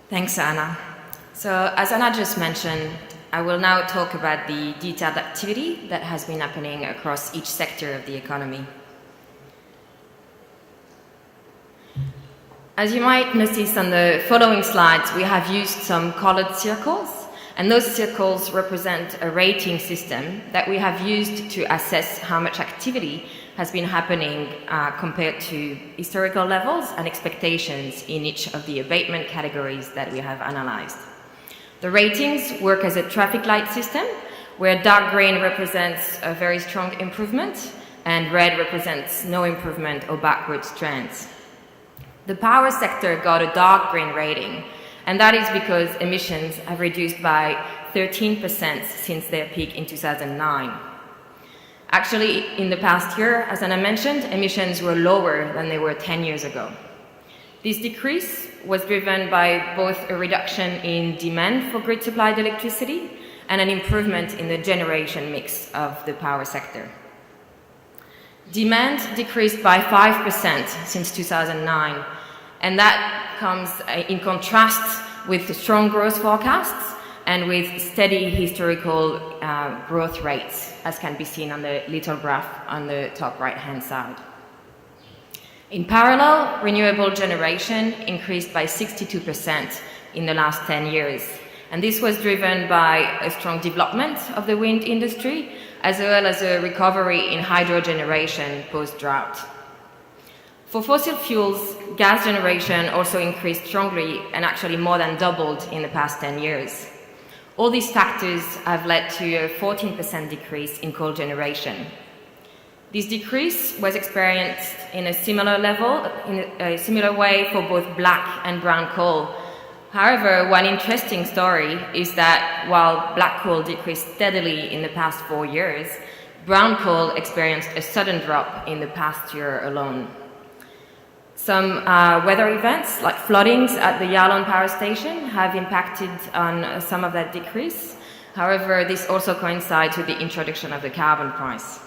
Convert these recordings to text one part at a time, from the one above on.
Thanks, Anna. So, as Anna just mentioned, I will now talk about the detailed activity that has been happening across each sector of the economy. As you might notice on the following slides, we have used some colored circles, and those circles represent a rating system that we have used to assess how much activity has been happening compared to historical levels and expectations in each of the abatement categories that we have analyzed. The ratings work as a traffic light system, where dark green represents a very strong improvement and red represents no improvement or backwards trends. The power sector got a dark green rating, and that is because emissions have reduced by 13% since their peak in 2009. Actually, in the past year, as Anna mentioned, emissions were lower than they were 10 years ago. This decrease was driven by both a reduction in demand for grid-supplied electricity and an improvement in the generation mix of the power sector. Demand decreased by 5% since 2009, and that comes in contrast with the strong growth forecasts and with steady historical growth rates, as can be seen on the little graph on the top right-hand side. In parallel, renewable generation increased by 62% in the last 10 years, and this was driven by a strong development of the wind industry, as well as a recovery in hydro generation post-drought. For fossil fuels, gas generation also increased strongly and actually more than doubled in the past 10 years. All these factors have led to a 14% decrease in coal generation. This decrease was experienced in a similar way for both black and brown coal. However, one interesting story is that while black coal decreased steadily in the past 4 years, brown coal experienced a sudden drop in the past year alone. Some weather events, like floodings at the Yalon power station, have impacted on some of that decrease. However, this also coincides with the introduction of the carbon price.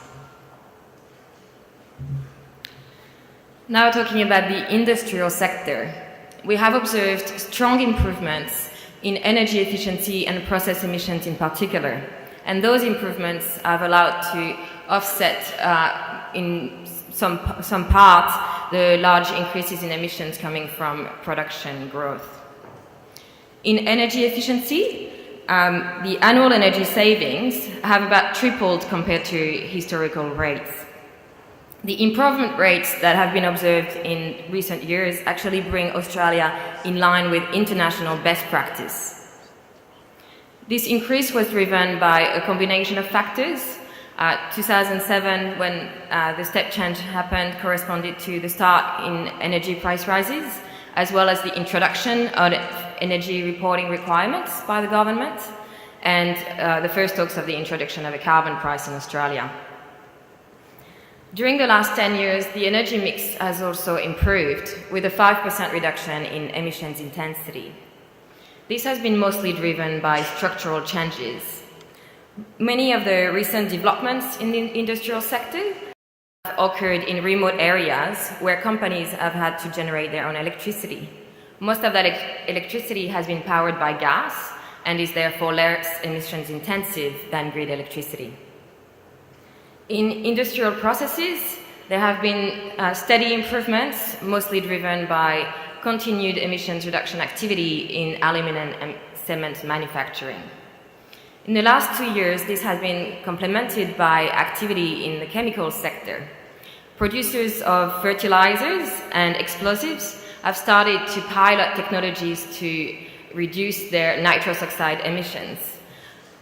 Now talking about the industrial sector, we have observed strong improvements in energy efficiency and process emissions in particular, and those improvements have allowed to offset in some part the large increases in emissions coming from production growth. In energy efficiency, the annual energy savings have about tripled compared to historical rates. The improvement rates that have been observed in recent years actually bring Australia in line with international best practice. This increase was driven by a combination of factors. 2007, when the step change happened, corresponded to the start in energy price rises, as well as the introduction of energy reporting requirements by the government, and the first talks of the introduction of a carbon price in Australia. During the last 10 years, the energy mix has also improved, with a 5% reduction in emissions intensity. This has been mostly driven by structural changes. Many of the recent developments in the industrial sector have occurred in remote areas where companies have had to generate their own electricity. Most of that electricity has been powered by gas and is therefore less emissions intensive than grid electricity. In industrial processes, there have been steady improvements, mostly driven by continued emissions reduction activity in aluminum and cement manufacturing. In the last 2 years, this has been complemented by activity in the chemical sector. Producers of fertilizers and explosives have started to pilot technologies to reduce their nitrous oxide emissions.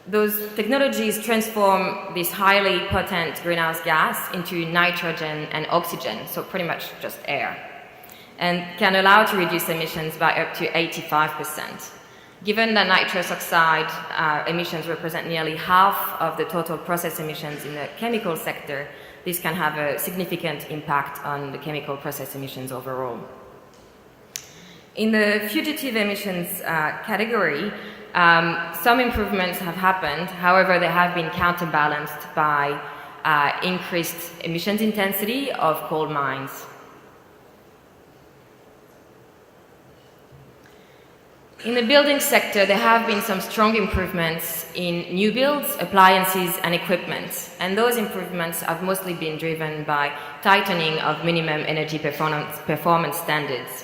Those technologies transform this highly potent greenhouse gas into nitrogen and oxygen, so pretty much just air, and can allow to reduce emissions by up to 85%. Given that nitrous oxide emissions represent nearly half of the total process emissions in the chemical sector, this can have a significant impact on the chemical process emissions overall. In the fugitive emissions category, some improvements have happened. However, they have been counterbalanced by increased emissions intensity of coal mines. In the building sector, there have been some strong improvements in new builds, appliances, and equipment. And those improvements have mostly been driven by tightening of minimum energy performance standards.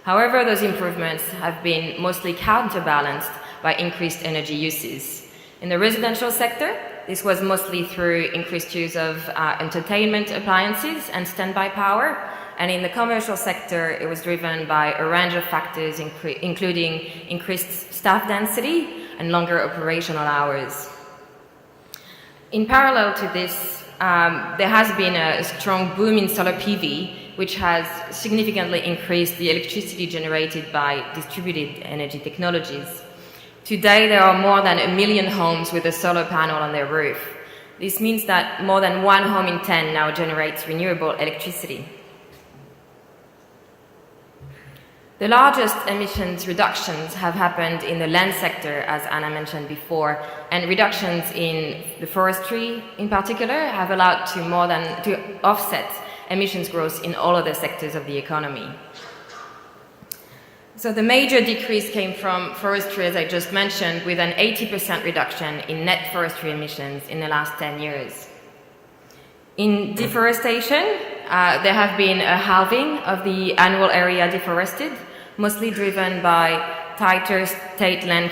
However, those improvements have been mostly counterbalanced by increased energy uses. In the residential sector, this was mostly through increased use of entertainment appliances and standby power. And in the commercial sector, it was driven by a range of factors, including increased staff density and longer operational hours. In parallel to this, there has been a strong boom in solar PV, which has significantly increased the electricity generated by distributed energy technologies. Today, there are more than 1 million homes with a solar panel on their roof. This means that more than 1 home in 10 now generates renewable electricity. The largest emissions reductions have happened in the land sector, as Anna mentioned before, and reductions in the forestry in particular have allowed to offset emissions growth in all other sectors of the economy. So the major decrease came from forestry, as I just mentioned, with an 80% reduction in net forestry emissions in the last 10 years. In deforestation, there have been a halving of the annual area deforested, mostly driven by tighter state land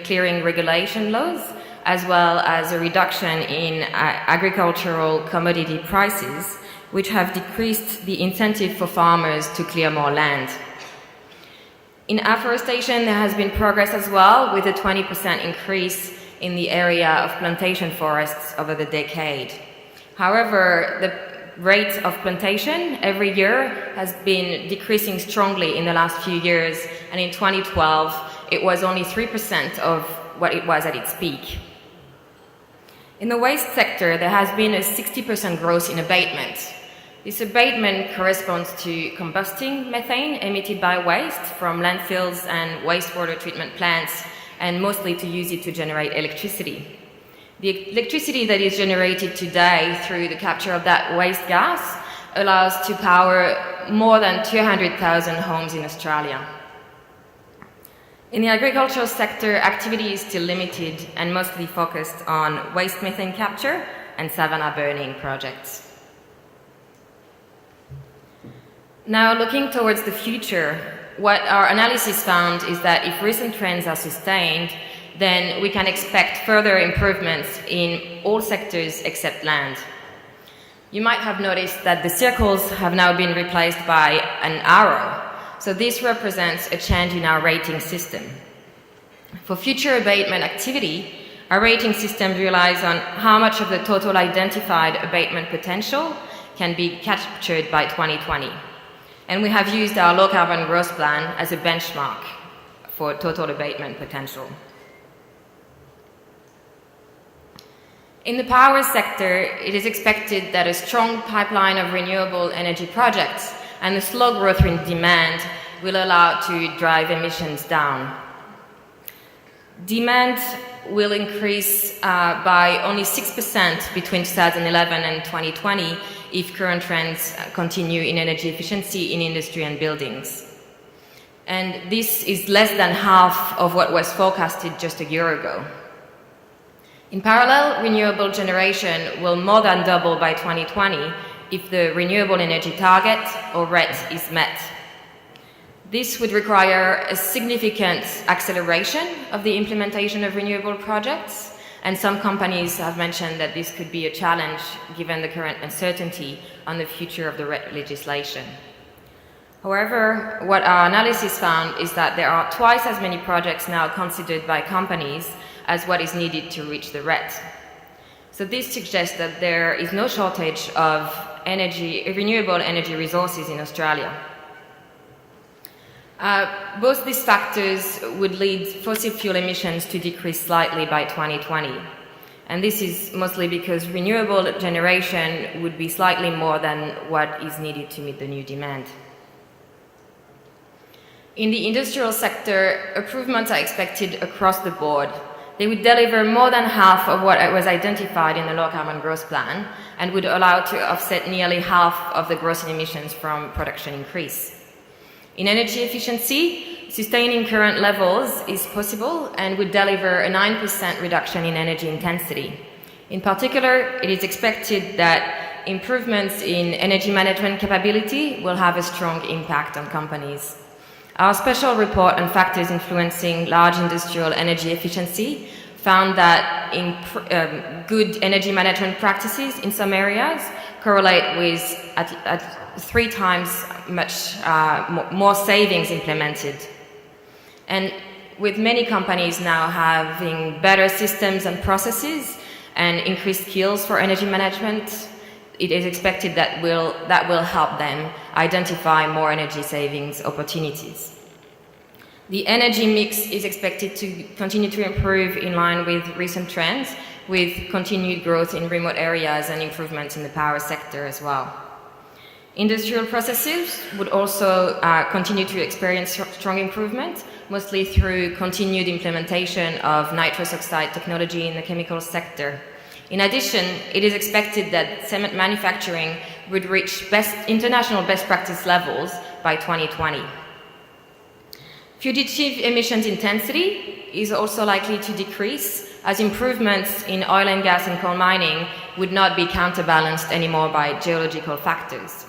clearing regulation laws, as well as a reduction in agricultural commodity prices, which have decreased the incentive for farmers to clear more land. In afforestation, there has been progress as well, with a 20% increase in the area of plantation forests over the decade. However, the rate of plantation every year has been decreasing strongly in the last few years, and in 2012, it was only 3% of what it was at its peak. In the waste sector, there has been a 60% growth in abatement. This abatement corresponds to combusting methane emitted by waste from landfills and wastewater treatment plants, and mostly to use it to generate electricity. The electricity that is generated today through the capture of that waste gas allows to power more than 200,000 homes in Australia. In the agricultural sector, activity is still limited and mostly focused on waste methane capture and savanna burning projects. Now, looking towards the future, what our analysis found is that if recent trends are sustained, then we can expect further improvements in all sectors except land. You might have noticed that the circles have now been replaced by an arrow. So this represents a change in our rating system. For future abatement activity, our rating system relies on how much of the total identified abatement potential can be captured by 2020. And we have used our low carbon growth plan as a benchmark for total abatement potential. In the power sector, it is expected that a strong pipeline of renewable energy projects and the slow growth in demand will allow to drive emissions down. Demand will increase by only 6% between 2011 and 2020 if current trends continue in energy efficiency in industry and buildings. And this is less than half of what was forecasted just a year ago. In parallel, renewable generation will more than double by 2020 if the renewable energy target, or RET, is met. This would require a significant acceleration of the implementation of renewable projects, and some companies have mentioned that this could be a challenge given the current uncertainty on the future of the RET legislation. However, what our analysis found is that there are twice as many projects now considered by companies as what is needed to reach the RET. So this suggests that there is no shortage of renewable energy resources in Australia. Both these factors would lead fossil fuel emissions to decrease slightly by 2020. And this is mostly because renewable generation would be slightly more than what is needed to meet the new demand. In the industrial sector, improvements are expected across the board. They would deliver more than half of what was identified in the low carbon growth plan and would allow to offset nearly half of the growth in emissions from production increase. In energy efficiency, sustaining current levels is possible and would deliver a 9% reduction in energy intensity. In particular, it is expected that improvements in energy management capability will have a strong impact on companies. Our special report on factors influencing large industrial energy efficiency found that good energy management practices in some areas correlate with at 3 times much more savings implemented. And with many companies now having better systems and processes and increased skills for energy management, it is expected that will help them identify more energy savings opportunities. The energy mix is expected to continue to improve in line with recent trends, with continued growth in remote areas and improvements in the power sector as well. Industrial processes would also continue to experience strong improvement, mostly through continued implementation of nitrous oxide technology in the chemical sector. In addition, it is expected that cement manufacturing would reach international best practice levels by 2020. Fugitive emissions intensity is also likely to decrease, as improvements in oil and gas and coal mining would not be counterbalanced anymore by geological factors.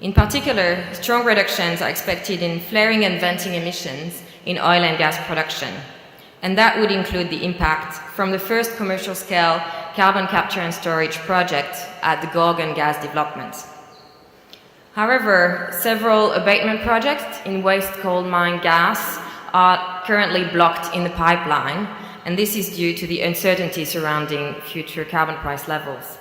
In particular, strong reductions are expected in flaring and venting emissions in oil and gas production, and that would include the impact from the first commercial-scale carbon capture and storage project at the Gorgon gas development. However, several abatement projects in waste coal mine gas are currently blocked in the pipeline, and this is due to the uncertainty surrounding future carbon price levels.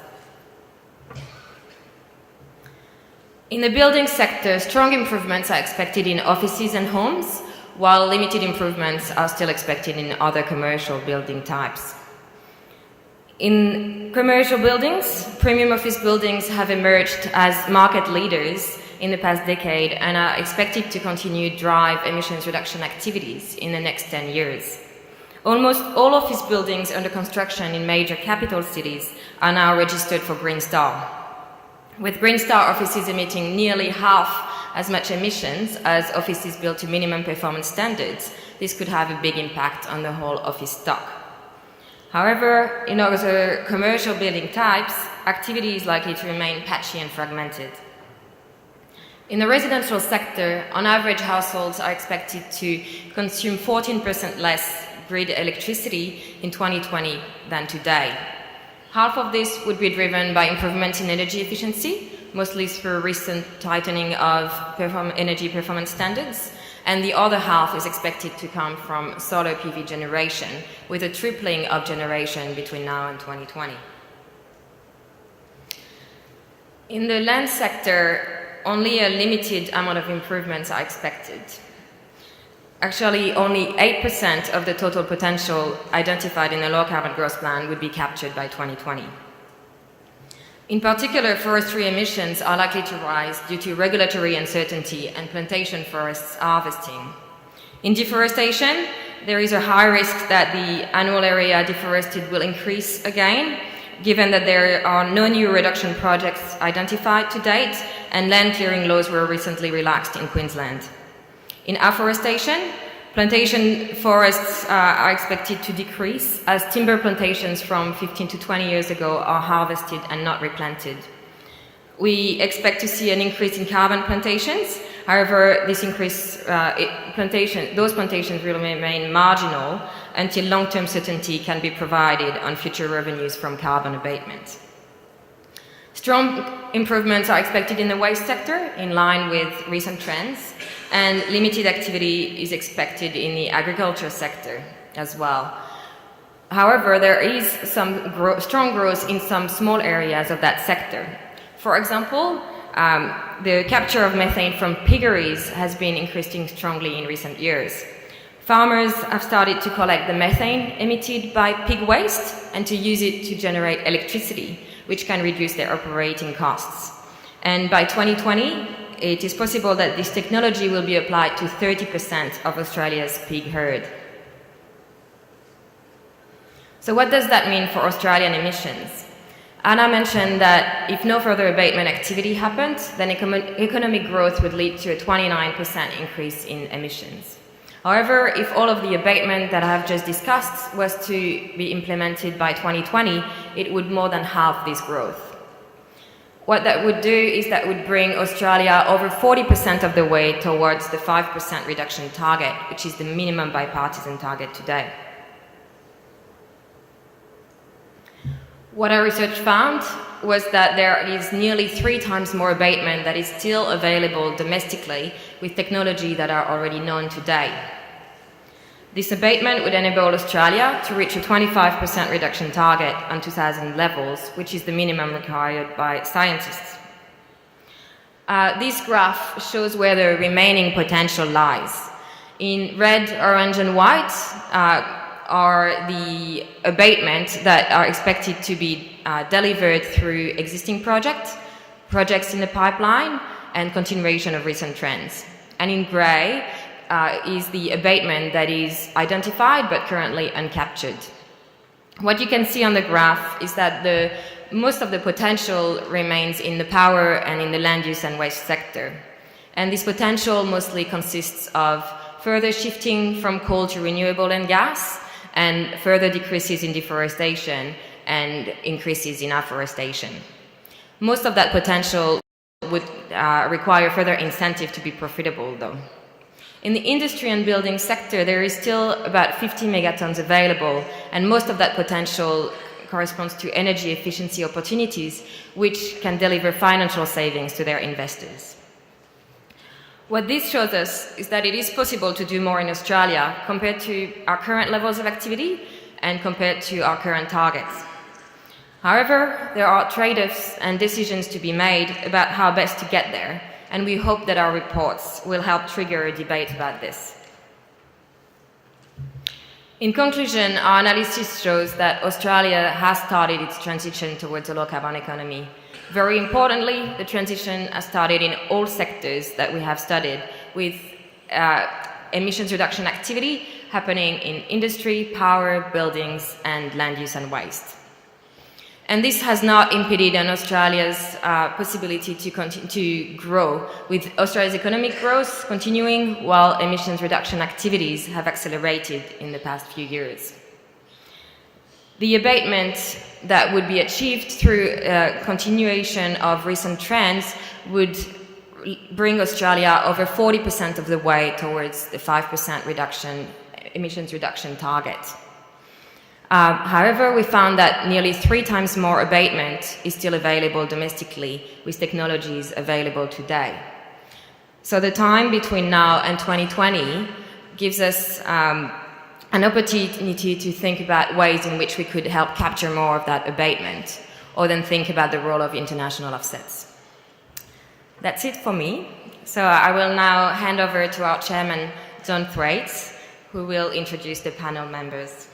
In the building sector, strong improvements are expected in offices and homes, while limited improvements are still expected in other commercial building types. In commercial buildings, premium office buildings have emerged as market leaders in the past decade and are expected to continue to drive emissions reduction activities in the next 10 years. Almost all office buildings under construction in major capital cities are now registered for Green Star, with Green Star offices emitting nearly half as much emissions as offices built to minimum performance standards. This could have a big impact on the whole office stock. However, in other commercial building types, activity is likely to remain patchy and fragmented. In the residential sector, on average, households are expected to consume 14% less grid electricity in 2020 than today. Half of this would be driven by improvements in energy efficiency, mostly through recent tightening of energy performance standards, and the other half is expected to come from solar PV generation, with a tripling of generation between now and 2020. In the land sector, only a limited amount of improvements are expected. Actually, only 8% of the total potential identified in the low carbon growth plan would be captured by 2020. In particular, forestry emissions are likely to rise due to regulatory uncertainty and plantation forests harvesting. In deforestation, there is a high risk that the annual area deforested will increase again, given that there are no new reduction projects identified to date and land clearing laws were recently relaxed in Queensland. In afforestation, plantation forests are expected to decrease as timber plantations from 15 to 20 years ago are harvested and not replanted. We expect to see an increase in carbon plantations. However, this increase, those plantations will remain marginal until long-term certainty can be provided on future revenues from carbon abatement. Strong improvements are expected in the waste sector, in line with recent trends, and limited activity is expected in the agriculture sector as well. However, there is some strong growth in some small areas of that sector. For example, the capture of methane from piggeries has been increasing strongly in recent years. Farmers have started to collect the methane emitted by pig waste and to use it to generate electricity, which can reduce their operating costs. And by 2020, it is possible that this technology will be applied to 30% of Australia's pig herd. So what does that mean for Australian emissions? Anna mentioned that if no further abatement activity happened, then economic growth would lead to a 29% increase in emissions. However, if all of the abatement that I have just discussed was to be implemented by 2020, it would more than halve this growth. What that would do is that would bring Australia over 40% of the way towards the 5% reduction target, which is the minimum bipartisan target today. What our research found was that there is nearly 3 times more abatement that is still available domestically with technology that are already known today. This abatement would enable Australia to reach a 25% reduction target on 2000 levels, which is the minimum required by scientists. This graph shows where the remaining potential lies. In red, orange and white are the abatement that are expected to be delivered through existing projects in the pipeline, and continuation of recent trends. And in grey is the abatement that is identified but currently uncaptured. What you can see on the graph is that most of the potential remains in the power and in the land use and waste sector. And this potential mostly consists of further shifting from coal to renewable and gas, and further decreases in deforestation and increases in afforestation. Most of that potential would require further incentive to be profitable, though. In the industry and building sector, there is still about 50 megatons available, and most of that potential corresponds to energy efficiency opportunities, which can deliver financial savings to their investors. What this shows us is that it is possible to do more in Australia compared to our current levels of activity and compared to our current targets. However, there are trade-offs and decisions to be made about how best to get there, and we hope that our reports will help trigger a debate about this. In conclusion, our analysis shows that Australia has started its transition towards a low-carbon economy. Very importantly, the transition has started in all sectors that we have studied, with emissions reduction activity happening in industry, power, buildings, and land use and waste. And this has not impeded on Australia's possibility to continue to grow, with Australia's economic growth continuing while emissions reduction activities have accelerated in the past few years. The abatement that would be achieved through continuation of recent trends would bring Australia over 40% of the way towards the 5% emissions reduction target. However, we found that nearly 3 times more abatement is still available domestically with technologies available today. So the time between now and 2020 gives us an opportunity to think about ways in which we could help capture more of that abatement, or then think about the role of international offsets. That's it for me. So I will now hand over to our chairman, John Thwaites, who will introduce the panel members.